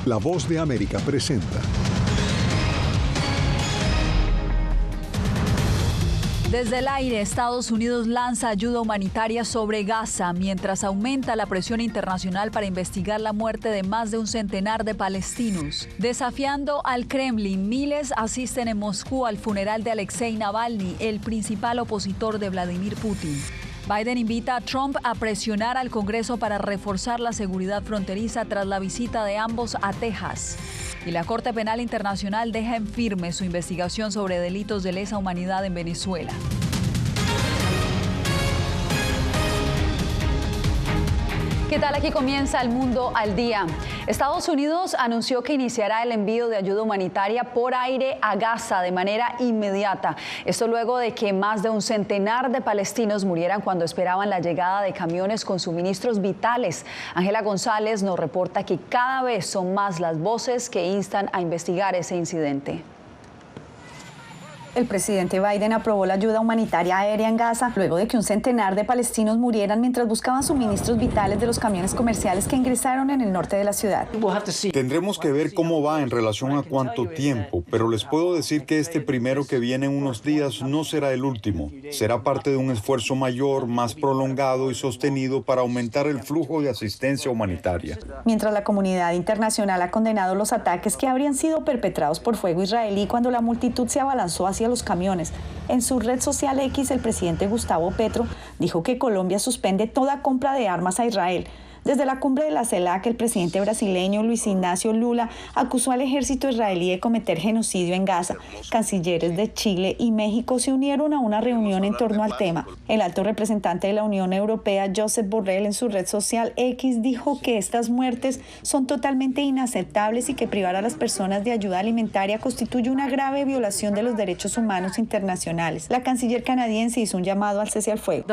La Voz de América presenta. Desde el aire, Estados Unidos lanza ayuda humanitaria sobre Gaza, mientras aumenta la presión internacional para investigar la muerte de más de un centenar de palestinos. Desafiando al Kremlin, miles asisten en Moscú al funeral de Alexei Navalny, el principal opositor de Vladimir Putin. Biden invita a Trump a presionar al Congreso para reforzar la seguridad fronteriza tras la visita de ambos a Texas. Y la Corte Penal Internacional deja en firme su investigación sobre delitos de lesa humanidad en Venezuela. ¿Qué tal? Aquí comienza El Mundo al Día. Estados Unidos anunció que iniciará el envío de ayuda humanitaria por aire a Gaza de manera inmediata. Esto luego de que más de un centenar de palestinos murieran cuando esperaban la llegada de camiones con suministros vitales. Ángela González nos reporta que cada vez son más las voces que instan a investigar ese incidente. El presidente Biden aprobó la ayuda humanitaria aérea en Gaza luego de que un centenar de palestinos murieran mientras buscaban suministros vitales de los camiones comerciales que ingresaron en el norte de la ciudad. Tendremos que ver cómo va en relación a cuánto tiempo, pero les puedo decir que este primero que viene en unos días no será el último. Será parte de un esfuerzo mayor, más prolongado y sostenido para aumentar el flujo de asistencia humanitaria. Mientras la comunidad internacional ha condenado los ataques que habrían sido perpetrados por fuego israelí cuando la multitud se abalanzó hacia los camiones. En su red social X, el presidente Gustavo Petro dijo que Colombia suspende toda compra de armas a Israel. Desde la cumbre de la CELAC, el presidente brasileño Luis Ignacio Lula acusó al ejército israelí de cometer genocidio en Gaza. Cancilleres de Chile y México se unieron a una reunión en torno al tema. El alto representante de la Unión Europea, Josep Borrell, en su red social X, dijo que estas muertes son totalmente inaceptables y que privar a las personas de ayuda alimentaria constituye una grave violación de los derechos humanos internacionales. La canciller canadiense hizo un llamado al cese al fuego.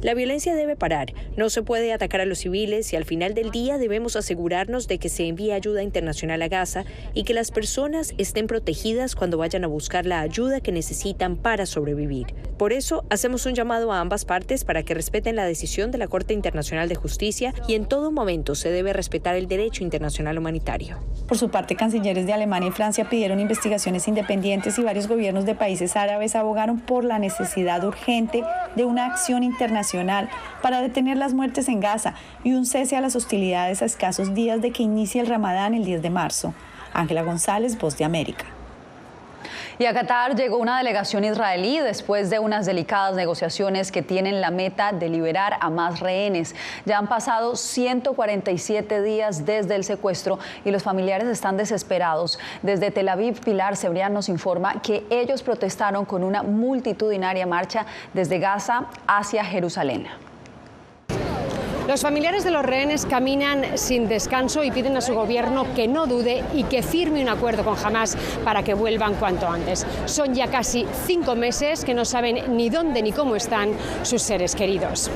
La violencia debe parar. No se puede atacar a los civiles y al final del día debemos asegurarnos de que se envíe ayuda internacional a Gaza y que las personas estén protegidas cuando vayan a buscar la ayuda que necesitan para sobrevivir. Por eso, hacemos un llamado a ambas partes para que respeten la decisión de la Corte Internacional de Justicia y en todo momento se debe respetar el derecho internacional humanitario. Por su parte, cancilleres de Alemania y Francia pidieron investigaciones independientes y varios gobiernos de países árabes abogaron por la necesidad urgente de una acción internacional para detener las muertes en Gaza y un cese a las hostilidades a escasos días de que inicie el Ramadán el 10 de marzo. Ángela González, Voz de América. Y a Qatar llegó una delegación israelí después de unas delicadas negociaciones que tienen la meta de liberar a más rehenes. Ya han pasado 147 días desde el secuestro y los familiares están desesperados. Desde Tel Aviv, Pilar Cebrián nos informa que ellos protestaron con una multitudinaria marcha desde Gaza hacia Jerusalén. Los familiares de los rehenes caminan sin descanso y piden a su gobierno que no dude y que firme un acuerdo con Hamás para que vuelvan cuanto antes. Son ya casi 5 meses que no saben ni dónde ni cómo están sus seres queridos.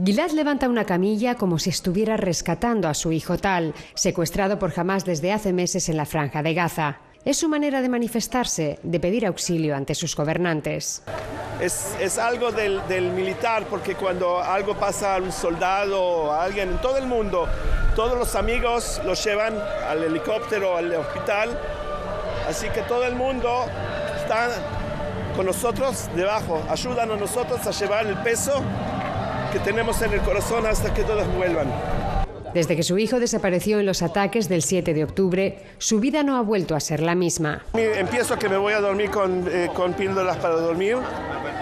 Gilad levanta una camilla como si estuviera rescatando a su hijo Tal, secuestrado por Hamás desde hace meses en la Franja de Gaza. Es su manera de manifestarse, de pedir auxilio ante sus gobernantes. Es algo del militar, porque cuando algo pasa a un soldado o a alguien en todo el mundo, todos los amigos los llevan al helicóptero, al hospital. Así que todo el mundo está con nosotros debajo. Ayudan a nosotros a llevar el peso que tenemos en el corazón hasta que todos vuelvan. Desde que su hijo desapareció en los ataques del 7 de octubre, su vida no ha vuelto a ser la misma. Empiezo que me voy a dormir con píldoras para dormir,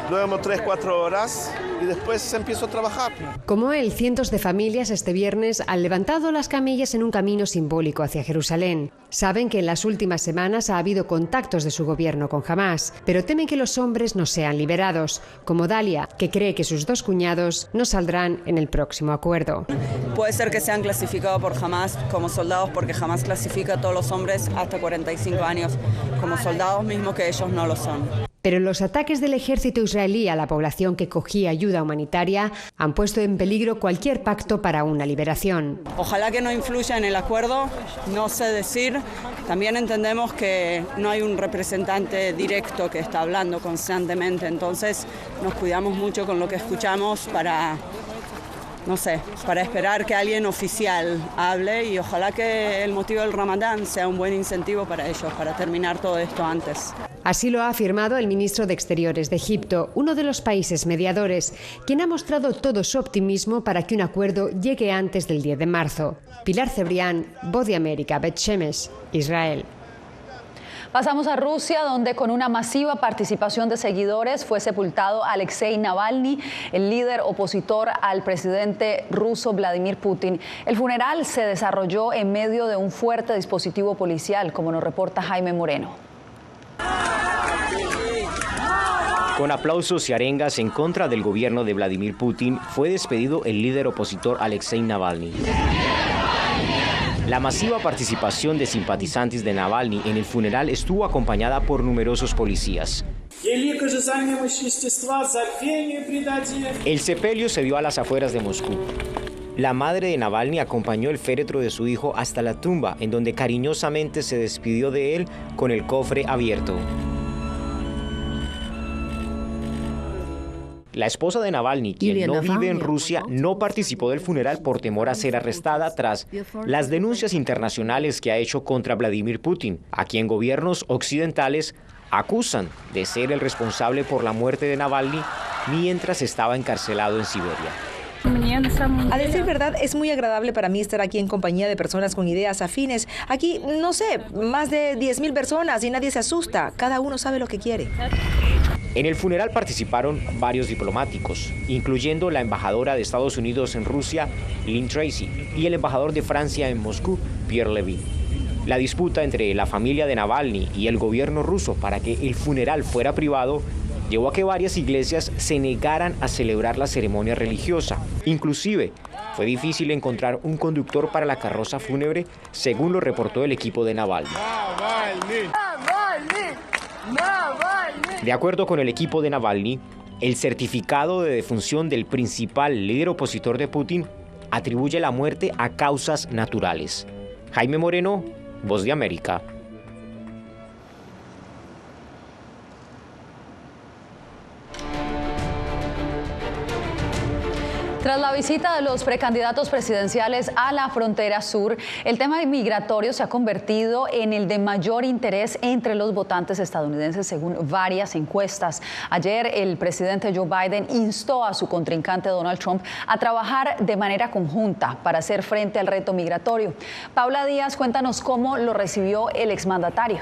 duermo 3-4 horas y después empiezo a trabajar. Como él, cientos de familias este viernes han levantado las camillas en un camino simbólico hacia Jerusalén. Saben que en las últimas semanas ha habido contactos de su gobierno con Hamás, pero temen que los hombres no sean liberados, como Dalia, que cree que sus 2 cuñados no saldrán en el próximo acuerdo. Puede ser que sean clasificados por Hamás como soldados, porque Hamás clasifica a todos los hombres hasta 45 años como soldados, mismo que ellos no lo son. Pero los ataques del ejército israelí a la población que cogía ayuda humanitaria han puesto en peligro cualquier pacto para una liberación. Ojalá que no influya en el acuerdo, no sé decir. También entendemos que no hay un representante directo que está hablando constantemente, entonces nos cuidamos mucho con lo que escuchamos para no sé, para esperar que alguien oficial hable y ojalá que el motivo del Ramadán sea un buen incentivo para ellos, para terminar todo esto antes. Así lo ha afirmado el ministro de Exteriores de Egipto, uno de los países mediadores, quien ha mostrado todo su optimismo para que un acuerdo llegue antes del 10 de marzo. Pilar Cebrián, Voz de América, Bet Shemesh, Israel. Pasamos a Rusia, donde con una masiva participación de seguidores fue sepultado Alexei Navalny, el líder opositor al presidente ruso Vladimir Putin. El funeral se desarrolló en medio de un fuerte dispositivo policial, como nos reporta Jaime Moreno. Con aplausos y arengas en contra del gobierno de Vladimir Putin, fue despedido el líder opositor Alexei Navalny. La masiva participación de simpatizantes de Navalny en el funeral estuvo acompañada por numerosos policías. El sepelio se dio a las afueras de Moscú. La madre de Navalny acompañó el féretro de su hijo hasta la tumba, en donde cariñosamente se despidió de él con el cofre abierto. La esposa de Navalny, quien no vive en Rusia, no participó del funeral por temor a ser arrestada tras las denuncias internacionales que ha hecho contra Vladimir Putin, a quien gobiernos occidentales acusan de ser el responsable por la muerte de Navalny mientras estaba encarcelado en Siberia. A decir verdad, es muy agradable para mí estar aquí en compañía de personas con ideas afines. Aquí, no sé, más de 10.000 personas y nadie se asusta. Cada uno sabe lo que quiere. En el funeral participaron varios diplomáticos, incluyendo la embajadora de Estados Unidos en Rusia, Lynn Tracy, y el embajador de Francia en Moscú, Pierre Levy. La disputa entre la familia de Navalny y el gobierno ruso para que el funeral fuera privado llevó a que varias iglesias se negaran a celebrar la ceremonia religiosa. Inclusive, fue difícil encontrar un conductor para la carroza fúnebre, según lo reportó el equipo de Navalny. De acuerdo con el equipo de Navalny, el certificado de defunción del principal líder opositor de Putin atribuye la muerte a causas naturales. Jaime Moreno, Voz de América. Tras la visita de los precandidatos presidenciales a la frontera sur, el tema migratorio se ha convertido en el de mayor interés entre los votantes estadounidenses, según varias encuestas. Ayer, el presidente Joe Biden instó a su contrincante Donald Trump a trabajar de manera conjunta para hacer frente al reto migratorio. Paula Díaz, cuéntanos cómo lo recibió el exmandatario.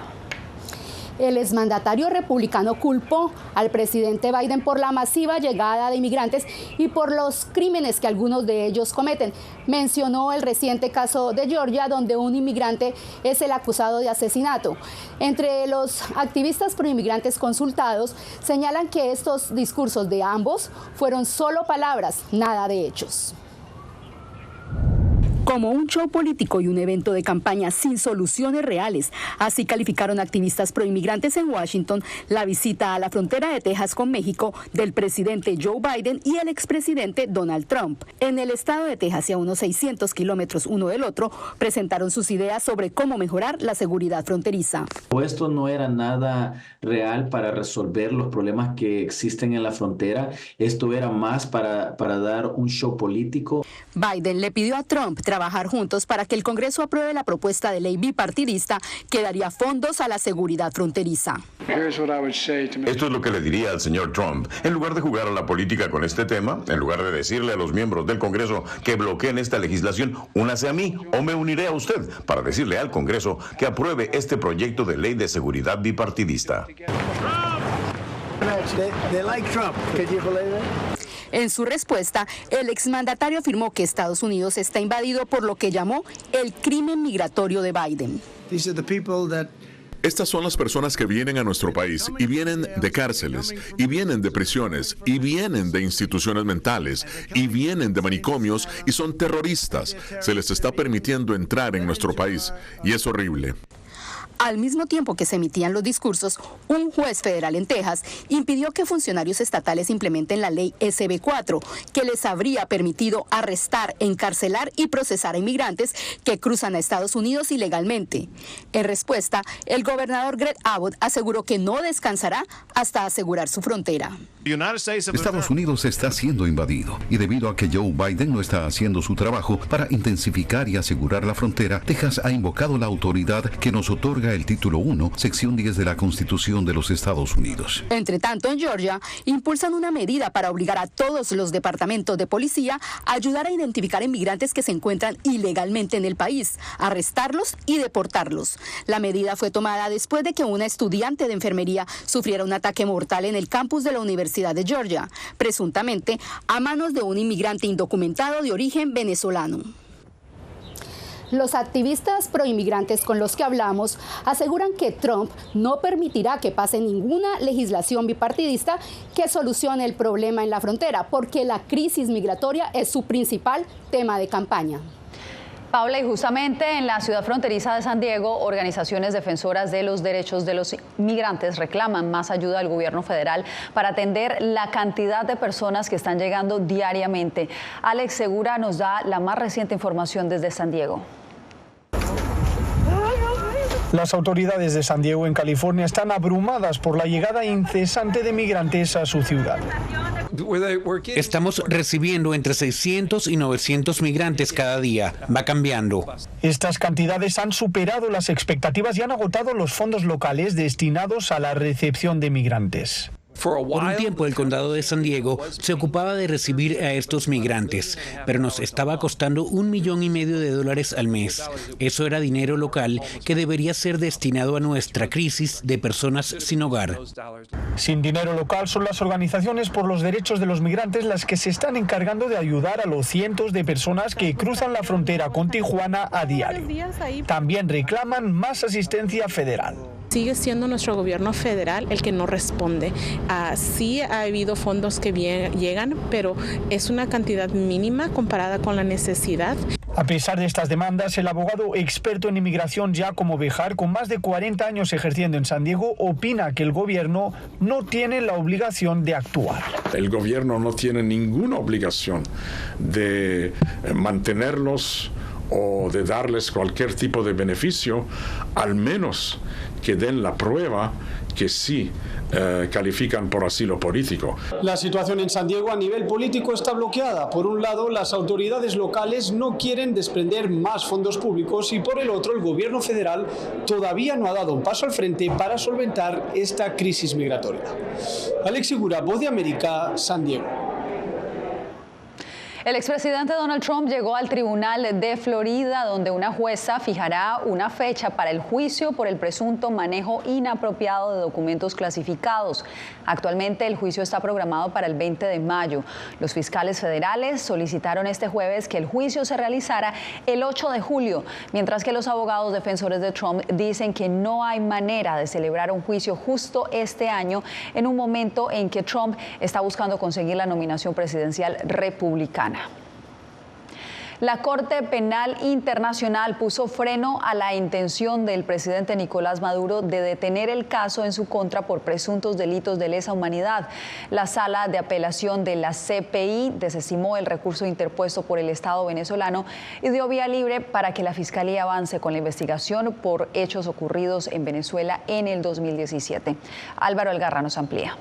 El exmandatario republicano culpó al presidente Biden por la masiva llegada de inmigrantes y por los crímenes que algunos de ellos cometen. Mencionó el reciente caso de Georgia, donde un inmigrante es el acusado de asesinato. Entre los activistas pro inmigrantes consultados señalan que estos discursos de ambos fueron solo palabras, nada de hechos. Como un show político y un evento de campaña sin soluciones reales. Así calificaron activistas proinmigrantes en Washington la visita a la frontera de Texas con México del presidente Joe Biden y el expresidente Donald Trump. En el estado de Texas, y a unos 600 kilómetros uno del otro, presentaron sus ideas sobre cómo mejorar la seguridad fronteriza. Esto no era nada real para resolver los problemas que existen en la frontera. Esto era más para dar un show político. Biden le pidió a Trump trabajar juntos para que el Congreso apruebe la propuesta de ley bipartidista que daría fondos a la seguridad fronteriza. Esto es lo que le diría al señor Trump. En lugar de jugar a la política con este tema, en lugar de decirle a los miembros del Congreso que bloqueen esta legislación, únase a mí o me uniré a usted para decirle al Congreso que apruebe este proyecto de ley de seguridad bipartidista. En su respuesta, el exmandatario afirmó que Estados Unidos está invadido por lo que llamó el crimen migratorio de Biden. Estas son las personas que vienen a nuestro país y vienen de cárceles, y vienen de prisiones, y vienen de instituciones mentales, y vienen de manicomios y son terroristas. Se les está permitiendo entrar en nuestro país y es horrible. Al mismo tiempo que se emitían los discursos, un juez federal en Texas impidió que funcionarios estatales implementen la ley SB4, que les habría permitido arrestar, encarcelar y procesar a inmigrantes que cruzan a Estados Unidos ilegalmente. En respuesta, el gobernador Greg Abbott aseguró que no descansará hasta asegurar su frontera. Estados Unidos está siendo invadido y debido a que Joe Biden no está haciendo su trabajo para intensificar y asegurar la frontera, Texas ha invocado la autoridad que nos otorga el título 1, sección 10 de la Constitución de los Estados Unidos. Entre tanto, en Georgia, impulsan una medida para obligar a todos los departamentos de policía a ayudar a identificar inmigrantes que se encuentran ilegalmente en el país, arrestarlos y deportarlos. La medida fue tomada después de que una estudiante de enfermería sufriera un ataque mortal en el campus de la Universidad de Georgia, presuntamente a manos de un inmigrante indocumentado de origen venezolano. Los activistas proinmigrantes con los que hablamos aseguran que Trump no permitirá que pase ninguna legislación bipartidista que solucione el problema en la frontera, porque la crisis migratoria es su principal tema de campaña. Paula, y justamente en la ciudad fronteriza de San Diego, organizaciones defensoras de los derechos de los migrantes reclaman más ayuda al gobierno federal para atender la cantidad de personas que están llegando diariamente. Alex Segura nos da la más reciente información desde San Diego. Las autoridades de San Diego, en California, están abrumadas por la llegada incesante de migrantes a su ciudad. Estamos recibiendo entre 600 y 900 migrantes cada día. Va cambiando. Estas cantidades han superado las expectativas y han agotado los fondos locales destinados a la recepción de migrantes. Por un tiempo el condado de San Diego se ocupaba de recibir a estos migrantes, pero nos estaba costando $1,5 millones al mes. Eso era dinero local que debería ser destinado a nuestra crisis de personas sin hogar. Sin dinero local, son las organizaciones por los derechos de los migrantes las que se están encargando de ayudar a los cientos de personas que cruzan la frontera con Tijuana a diario. También reclaman más asistencia federal. Sigue siendo nuestro gobierno federal el que no responde. Sí ha habido fondos que llegan, pero es una cantidad mínima comparada con la necesidad. A pesar de estas demandas, el abogado experto en inmigración Giacomo Bejar, con más de 40 años ejerciendo en San Diego, opina que el gobierno no tiene la obligación de actuar. El gobierno no tiene ninguna obligación de mantenerlos o de darles cualquier tipo de beneficio, al menos que den la prueba que sí califican por asilo político. La situación en San Diego a nivel político está bloqueada. Por un lado, las autoridades locales no quieren desprender más fondos públicos y por el otro, el gobierno federal todavía no ha dado un paso al frente para solventar esta crisis migratoria. Alex Segura, Voz de América, San Diego. El expresidente Donald Trump llegó al tribunal de Florida, donde una jueza fijará una fecha para el juicio por el presunto manejo inapropiado de documentos clasificados. Actualmente el juicio está programado para el 20 de mayo. Los fiscales federales solicitaron este jueves que el juicio se realizara el 8 de julio, mientras que los abogados defensores de Trump dicen que no hay manera de celebrar un juicio justo este año, en un momento en que Trump está buscando conseguir la nominación presidencial republicana. La Corte Penal Internacional puso freno a la intención del presidente Nicolás Maduro de detener el caso en su contra por presuntos delitos de lesa humanidad. La Sala de Apelación de la CPI desestimó el recurso interpuesto por el Estado venezolano y dio vía libre para que la Fiscalía avance con la investigación por hechos ocurridos en Venezuela en el 2017. Álvaro Algarra nos amplía.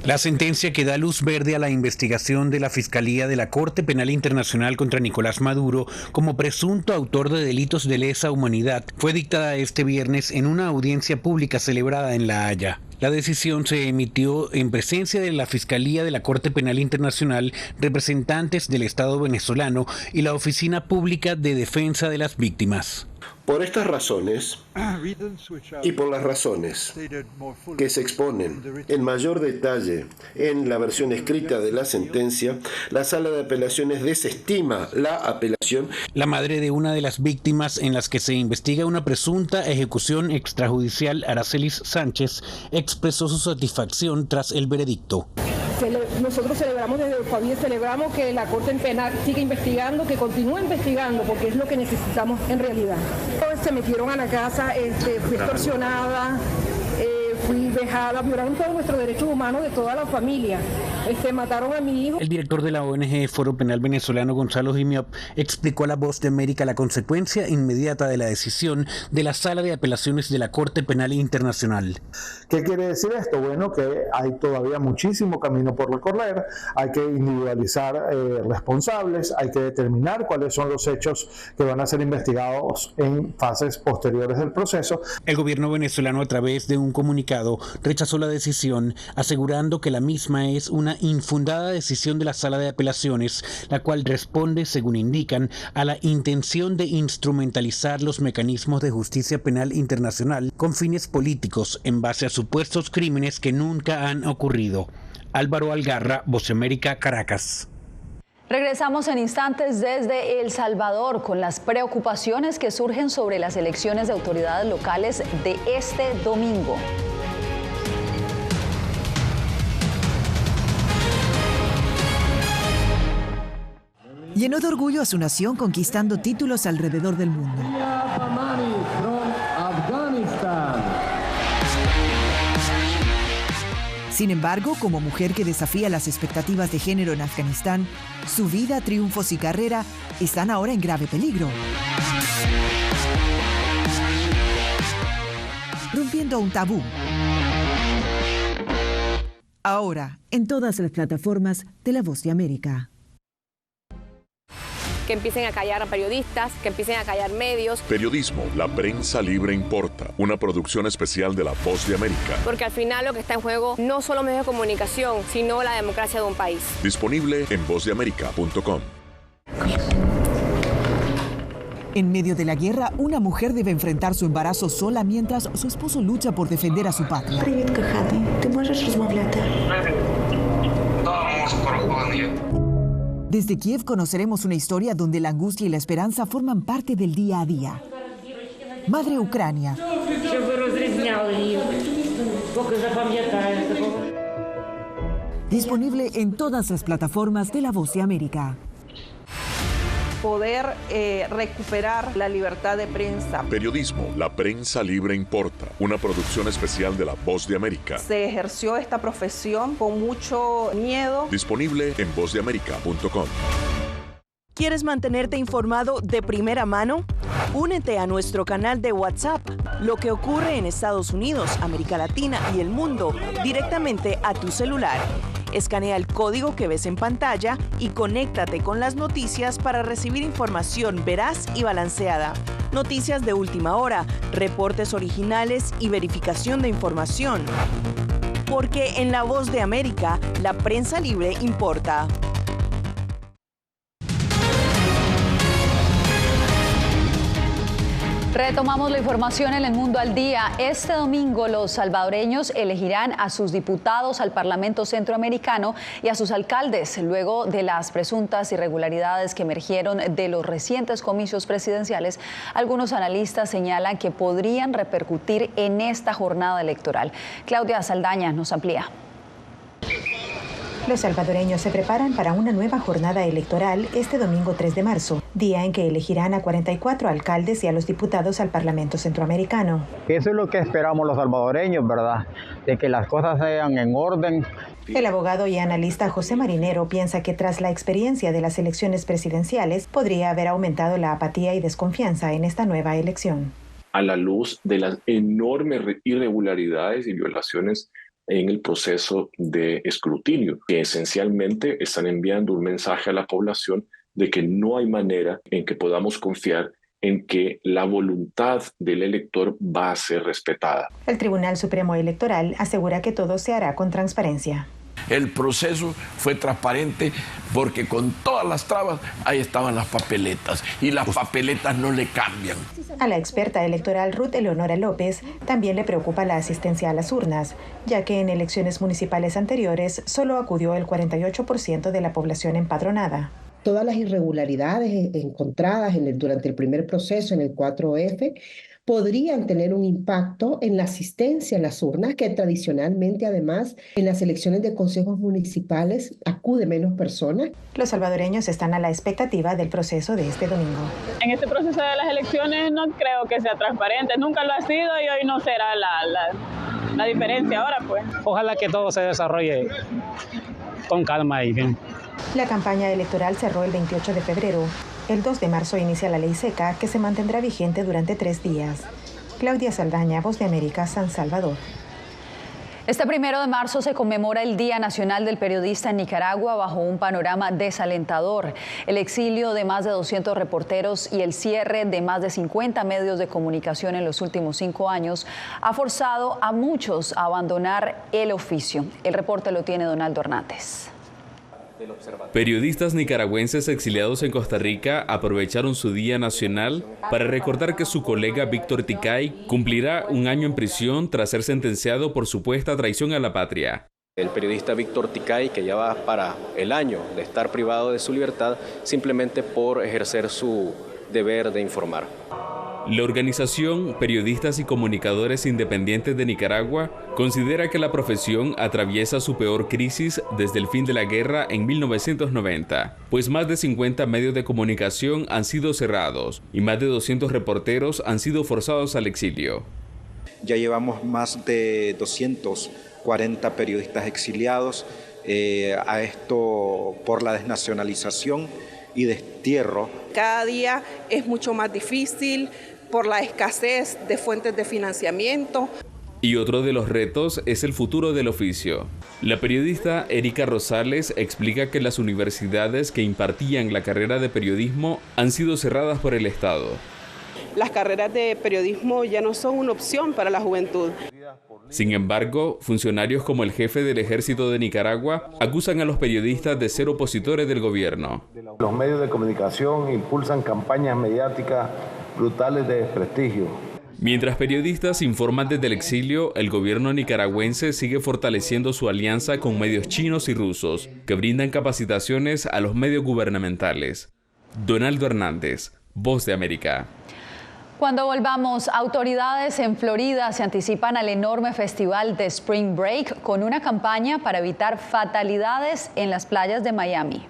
La sentencia que da luz verde a la investigación de la Fiscalía de la Corte Penal Internacional contra Nicolás Maduro como presunto autor de delitos de lesa humanidad fue dictada este viernes en una audiencia pública celebrada en La Haya. La decisión se emitió en presencia de la Fiscalía de la Corte Penal Internacional, representantes del Estado venezolano y la Oficina Pública de Defensa de las Víctimas. Por estas razones y por las razones que se exponen en mayor detalle en la versión escrita de la sentencia, la Sala de Apelaciones desestima la apelación. La madre de una de las víctimas en las que se investiga una presunta ejecución extrajudicial, Aracelis Sánchez, expresó su satisfacción tras el veredicto. Nosotros celebramos desde Ecuador, celebramos que la Corte Penal siga investigando, que continúe investigando, porque es lo que necesitamos en realidad. Se metieron a la casa, fui extorsionada, fui vejada, violaron todos nuestros derechos humanos de toda la familia. Mataron a mi hijo. El director de la ONG Foro Penal Venezolano, Gonzalo Jimiop, explicó a La Voz de América la consecuencia inmediata de la decisión de la Sala de Apelaciones de la Corte Penal Internacional. ¿Qué quiere decir esto? Bueno, que hay todavía muchísimo camino por recorrer, hay que individualizar responsables, hay que determinar cuáles son los hechos que van a ser investigados en fases posteriores del proceso. El gobierno venezolano, a través de un comunicado, rechazó la decisión, asegurando que la misma es una infundada decisión de la Sala de Apelaciones, la cual responde, según indican, a la intención de instrumentalizar los mecanismos de justicia penal internacional con fines políticos en base a supuestos crímenes que nunca han ocurrido. Álvaro Algarra, Voz de América, Caracas. Regresamos en instantes desde El Salvador con las preocupaciones que surgen sobre las elecciones de autoridades locales de este domingo. Llenó de orgullo a su nación conquistando títulos alrededor del mundo. Sin embargo, como mujer que desafía las expectativas de género en Afganistán, su vida, triunfos y carrera están ahora en grave peligro. Rompiendo un tabú. Ahora, en todas las plataformas de La Voz de América. Que empiecen a callar a periodistas, que empiecen a callar medios. Periodismo, la prensa libre importa. Una producción especial de La Voz de América. Porque al final lo que está en juego no solo medios de comunicación, sino la democracia de un país. Disponible en vozdeamerica.com. En medio de la guerra, una mujer debe enfrentar su embarazo sola mientras su esposo lucha por defender a su patria. Привет, коханий. Ти можеш розмовляти? Desde Kiev conoceremos una historia donde la angustia y la esperanza forman parte del día a día. Madre Ucrania. Disponible en todas las plataformas de La Voz de América. Poder recuperar la libertad de prensa. Periodismo, la prensa libre importa. Una producción especial de La Voz de América. Se ejerció esta profesión con mucho miedo. Disponible en vozdeamerica.com. ¿Quieres mantenerte informado de primera mano? Únete a nuestro canal de WhatsApp. Lo que ocurre en Estados Unidos, América Latina y el mundo directamente a tu celular. Escanea el código que ves en pantalla y conéctate con las noticias para recibir información veraz y balanceada. Noticias de última hora, reportes originales y verificación de información. Porque en La Voz de América, la prensa libre importa. Retomamos la información en El Mundo al Día. Este domingo los salvadoreños elegirán a sus diputados al Parlamento Centroamericano y a sus alcaldes, luego de las presuntas irregularidades que emergieron de los recientes comicios presidenciales. Algunos analistas señalan que podrían repercutir en esta jornada electoral. Claudia Saldaña nos amplía. Los salvadoreños se preparan para una nueva jornada electoral este domingo 3 de marzo, día en que elegirán a 44 alcaldes y a los diputados al Parlamento Centroamericano. Eso es lo que esperamos los salvadoreños, ¿verdad? De que las cosas sean en orden. El abogado y analista José Marinero piensa que tras la experiencia de las elecciones presidenciales podría haber aumentado la apatía y desconfianza en esta nueva elección. A la luz de las enormes irregularidades y violaciones en el proceso de escrutinio, que esencialmente están enviando un mensaje a la población de que no hay manera en que podamos confiar en que la voluntad del elector va a ser respetada. El Tribunal Supremo Electoral asegura que todo se hará con transparencia. El proceso fue transparente porque con todas las trabas ahí estaban las papeletas y las papeletas no le cambian. A la experta electoral Ruth Eleonora López también le preocupa la asistencia a las urnas, ya que en elecciones municipales anteriores solo acudió el 48% de la población empadronada. Todas las irregularidades encontradas durante el primer proceso en el 4F podrían tener un impacto en la asistencia a las urnas, que tradicionalmente además en las elecciones de consejos municipales acude menos personas. Los salvadoreños están a la expectativa del proceso de este domingo. En este proceso de las elecciones no creo que sea transparente, nunca lo ha sido y hoy no será la diferencia ahora, pues. Ojalá que todo se desarrolle con calma y bien. La campaña electoral cerró el 28 de febrero. El 2 de marzo inicia la ley seca, que se mantendrá vigente durante 3 días. Claudia Saldaña, Voz de América, San Salvador. Este 1 de marzo se conmemora el Día Nacional del Periodista en Nicaragua bajo un panorama desalentador. El exilio de más de 200 reporteros y el cierre de más de 50 medios de comunicación en los últimos 5 años ha forzado a muchos a abandonar el oficio. El reporte lo tiene Donaldo Hernández. Periodistas nicaragüenses exiliados en Costa Rica aprovecharon su Día Nacional para recordar que su colega Víctor Ticay cumplirá 1 año en prisión tras ser sentenciado por supuesta traición a la patria. El periodista Víctor Ticay, que ya va para el año de estar privado de su libertad simplemente por ejercer su deber de informar. La organización Periodistas y Comunicadores Independientes de Nicaragua considera que la profesión atraviesa su peor crisis desde el fin de la guerra en 1990, pues más de 50 medios de comunicación han sido cerrados y más de 200 reporteros han sido forzados al exilio. Ya llevamos más de 240 periodistas exiliados, a esto por la desnacionalización y destierro. Cada día es mucho más difícil por la escasez de fuentes de financiamiento. Y otro de los retos es el futuro del oficio. La periodista Erika Rosales explica que las universidades que impartían la carrera de periodismo han sido cerradas por el Estado. Las carreras de periodismo ya no son una opción para la juventud. Sin embargo, funcionarios como el jefe del Ejército de Nicaragua acusan a los periodistas de ser opositores del gobierno. Los medios de comunicación impulsan campañas mediáticas brutales de desprestigio. Mientras periodistas informan desde el exilio, el gobierno nicaragüense sigue fortaleciendo su alianza con medios chinos y rusos, que brindan capacitaciones a los medios gubernamentales. Donaldo Hernández, Voz de América. Cuando volvamos, autoridades en Florida se anticipan al enorme festival de Spring Break con una campaña para evitar fatalidades en las playas de Miami.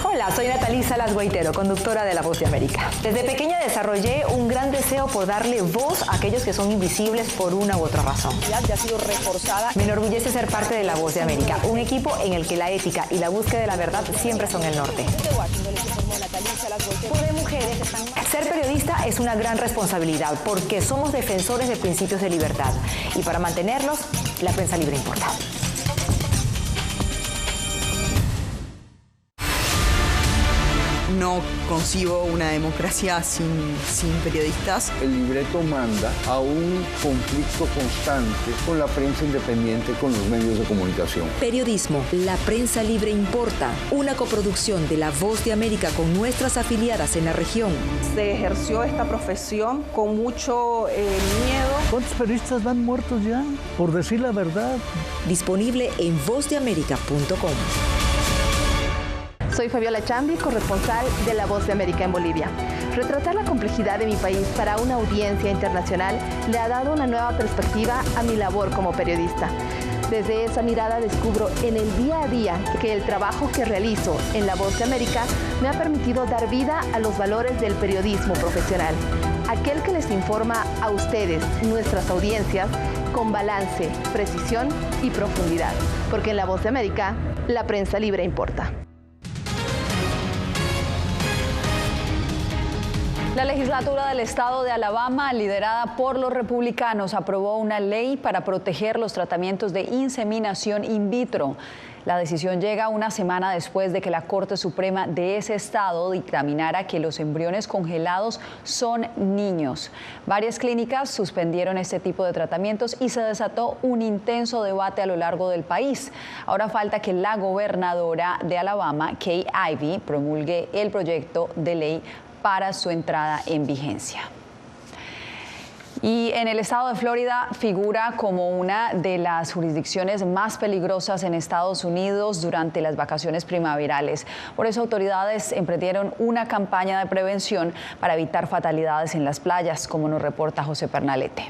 Hola, soy Natalí Salas Guaitero, conductora de La Voz de América. Desde pequeña desarrollé un gran deseo por darle voz a aquellos que son invisibles por una u otra razón. Ya ha sido reforzada. Me enorgullece ser parte de La Voz de América, un equipo en el que la ética y la búsqueda de la verdad siempre son el norte. Ser periodista es una gran responsabilidad porque somos defensores de principios de libertad y para mantenerlos, la prensa libre importa. No concibo una democracia sin periodistas. El libreto manda a un conflicto constante con la prensa independiente, con los medios de comunicación. Periodismo, la prensa libre importa. Una coproducción de La Voz de América con nuestras afiliadas en la región. Se ejerció esta profesión con mucho miedo. ¿Cuántos periodistas van muertos ya? Por decir la verdad. Disponible en vozdeamerica.com. Soy Fabiola Chambi, corresponsal de La Voz de América en Bolivia. Retratar la complejidad de mi país para una audiencia internacional le ha dado una nueva perspectiva a mi labor como periodista. Desde esa mirada descubro en el día a día que el trabajo que realizo en La Voz de América me ha permitido dar vida a los valores del periodismo profesional. Aquel que les informa a ustedes, nuestras audiencias, con balance, precisión y profundidad. Porque en La Voz de América, la prensa libre importa. La legislatura del estado de Alabama, liderada por los republicanos, aprobó una ley para proteger los tratamientos de inseminación in vitro. La decisión llega una semana después de que la Corte Suprema de ese estado dictaminara que los embriones congelados son niños. Varias clínicas suspendieron este tipo de tratamientos y se desató un intenso debate a lo largo del país. Ahora falta que la gobernadora de Alabama, Kay Ivey, promulgue el proyecto de ley para su entrada en vigencia. Y en el estado de Florida figura como una de las jurisdicciones más peligrosas en Estados Unidos durante las vacaciones primaverales. Por eso autoridades emprendieron una campaña de prevención para evitar fatalidades en las playas, como nos reporta José Pernalete.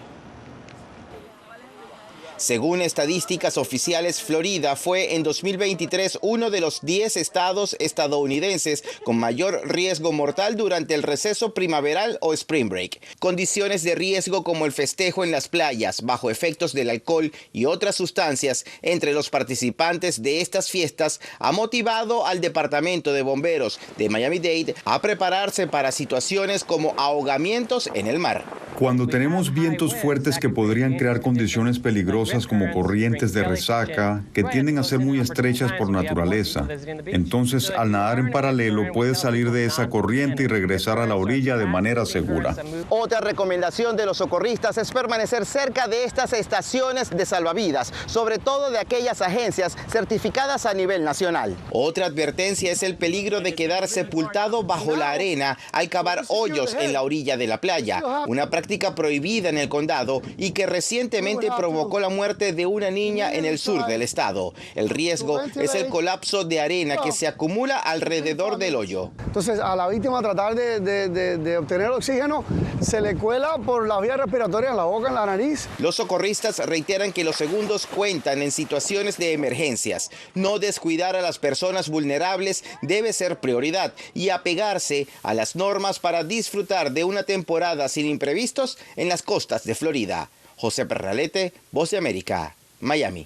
Según estadísticas oficiales, Florida fue en 2023 uno de los 10 estados estadounidenses con mayor riesgo mortal durante el receso primaveral o spring break. Condiciones de riesgo como el festejo en las playas, bajo efectos del alcohol y otras sustancias entre los participantes de estas fiestas ha motivado al Departamento de Bomberos de Miami-Dade a prepararse para situaciones como ahogamientos en el mar. Cuando tenemos vientos fuertes que podrían crear condiciones peligrosas como corrientes de resaca que tienden a ser muy estrechas por naturaleza, entonces al nadar en paralelo puedes salir de esa corriente y regresar a la orilla de manera segura. Otra recomendación de los socorristas es permanecer cerca de estas estaciones de salvavidas, sobre todo de aquellas agencias certificadas a nivel nacional. Otra advertencia es el peligro de quedar sepultado bajo la arena al cavar hoyos en la orilla de la playa, una práctica prohibida en el condado y que recientemente provocó la muerte de una niña en el sur del estado. El riesgo es el colapso de arena que se acumula alrededor del hoyo. Entonces a la víctima tratar de obtener oxígeno se le cuela por las vías respiratorias, en la boca, en la nariz. Los socorristas reiteran que los segundos cuentan en situaciones de emergencias. No descuidar a las personas vulnerables debe ser prioridad y apegarse a las normas para disfrutar de una temporada sin imprevistos en las costas de Florida. José Pernalete, Voz de América, Miami.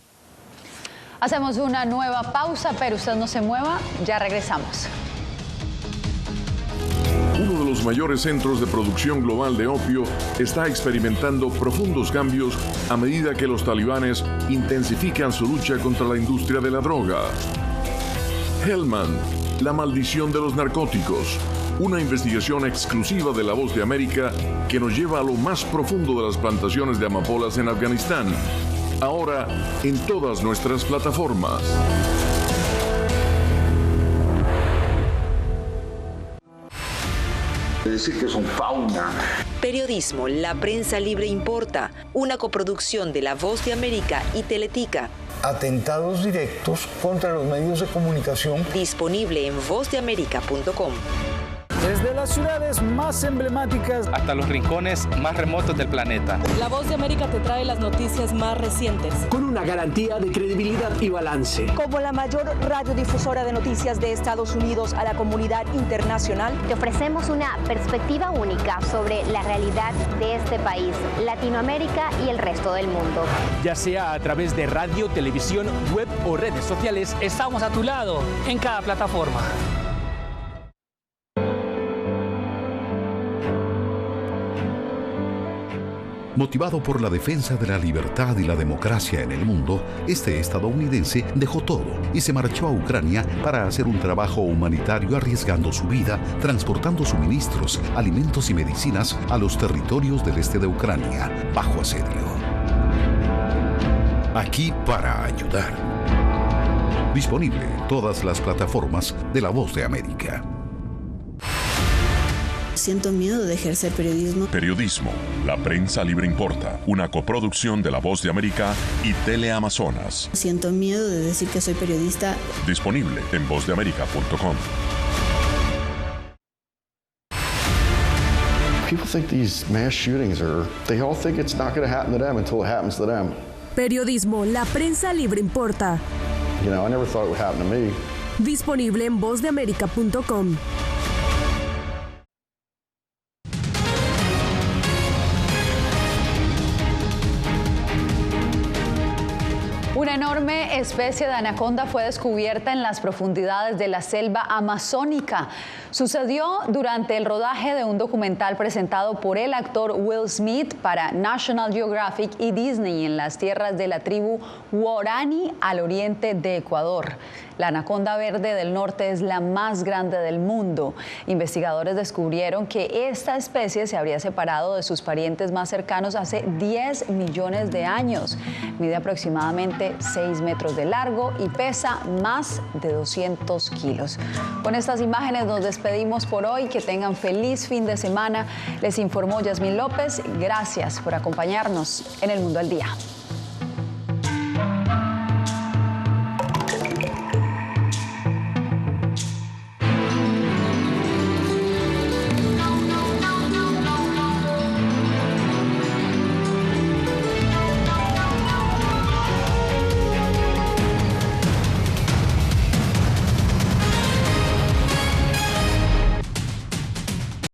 Hacemos una nueva pausa, pero usted no se mueva, ya regresamos. Uno de los mayores centros de producción global de opio está experimentando profundos cambios a medida que los talibanes intensifican su lucha contra la industria de la droga. Helmand, la maldición de los narcóticos. Una investigación exclusiva de La Voz de América que nos lleva a lo más profundo de las plantaciones de amapolas en Afganistán. Ahora en todas nuestras plataformas. Decir que son fauna. Periodismo, la prensa libre importa. Una coproducción de La Voz de América y Teletica. Atentados directos contra los medios de comunicación. Disponible en vozdeamerica.com. Desde las ciudades más emblemáticas hasta los rincones más remotos del planeta. La Voz de América te trae las noticias más recientes. Con una garantía de credibilidad y balance. Como la mayor radiodifusora de noticias de Estados Unidos a la comunidad internacional, te ofrecemos una perspectiva única sobre la realidad de este país, Latinoamérica y el resto del mundo. Ya sea a través de radio, televisión, web o redes sociales, estamos a tu lado en cada plataforma. Motivado por la defensa de la libertad y la democracia en el mundo, este estadounidense dejó todo y se marchó a Ucrania para hacer un trabajo humanitario arriesgando su vida, transportando suministros, alimentos y medicinas a los territorios del este de Ucrania, bajo asedio. Aquí para ayudar. Disponible en todas las plataformas de La Voz de América. Siento miedo de ejercer periodismo. Periodismo, la prensa libre importa, una coproducción de La Voz de América y Teleamazonas. Siento miedo de decir que soy periodista. Disponible en vozdeamerica.com. People think these mass shootings they all think it's not going to happen to them until it happens to them. Periodismo, la prensa libre importa. You know, I never thought it would happen to me. Disponible en vozdeamerica.com. Una enorme especie de anaconda fue descubierta en las profundidades de la selva amazónica. Sucedió durante el rodaje de un documental presentado por el actor Will Smith para National Geographic y Disney en las tierras de la tribu Guarani al oriente de Ecuador. La anaconda verde del norte es la más grande del mundo. Investigadores descubrieron que esta especie se habría separado de sus parientes más cercanos hace 10 millones de años. Mide aproximadamente 6 metros de largo y pesa más de 200 kilos. Con estas imágenes nos despedimos por hoy. Que tengan feliz fin de semana. Les informó Yasmín López. Gracias por acompañarnos en El Mundo al Día.